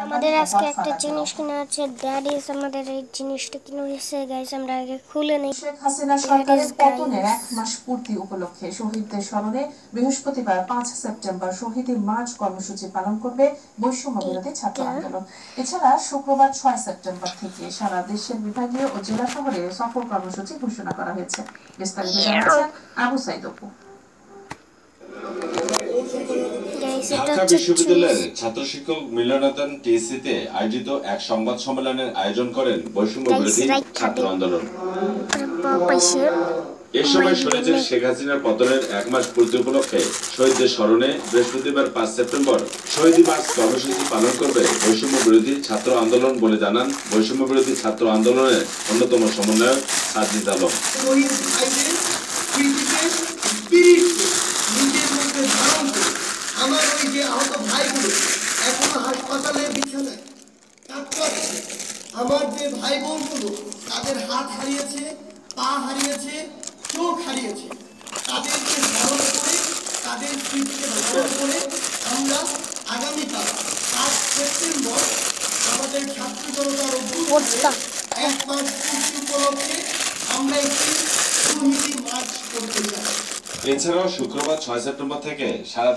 আমাদের আজকে একটা জিনিস কিনা আছে। দ্যাট ইজ আমাদের এই জিনিসটা কিনে হয়েছে গাইস। আমরা আগে খুলে নেই। শেখ হাসিনা সরকারের পতনের 1 মাস পূর্তি উপলক্ষে শহীদদের স্মরণে বৃহস্পতিবার 5 সেপ্টেম্বর শহীদ মার্চ কর্মসূচি পালন করবে বৈষম্য বিরোধী ছাত্র আন্দোলন। এছাড়া শুক্রবার 6 সেপ্টেম্বর থেকে সারা দেশের বিভাগীয় ও জেলা শহরে সফর কর্মসূচি ঘোষণা করা হয়েছে। বিস্তারিত জানাচ্ছেন আবু সাইদ অপু। ঢাকা বিশ্ববিদ্যালয়ের ছাত্র শিক্ষক মিলনায়তন টিএসসিতে আয়োজিত এক সংবাদ সম্মেলনের আয়োজন করেন বৈষম্য বিরোধী ছাত্র আন্দোলন। এ সময় শহীদ শেখ হাসিনার পতনের 1 মাস পূর্তি উপলক্ষে শহীদদের স্মরণে বৃহস্পতিবার 5 সেপ্টেম্বর শহীদ মার্চ কর্মসূচি পালন করবে বৈষম্য বিরোধী ছাত্র আন্দোলন বলে জানান বৈষম্য বিরোধী ছাত্র আন্দোলনের অন্যতম সমন্বয়ক সাজিদ আলম। আমার ওই যে আহত ভাইগুলো এখনো হাসপাতালে বিছানায় কাঁদছে। আমার যে ভাই বোনগুলো তাদের হাত হারিয়েছে, পা হারিয়েছে, চোখ হারিয়েছে, তাদেরকে ধারণ করে তাদের স্মৃতিকে ধারণ করে আমরা আগামীকাল 5 সেপ্টেম্বর আমাদের ছাত্র জনতার অভ্যুত্থানের 1 মাস পূর্তি উপলক্ষে আমরা একটি শহীদ মার্চ করতে চাই। এছাড়াও শুক্রবার 6 সেপ্টেম্বর থেকে সারা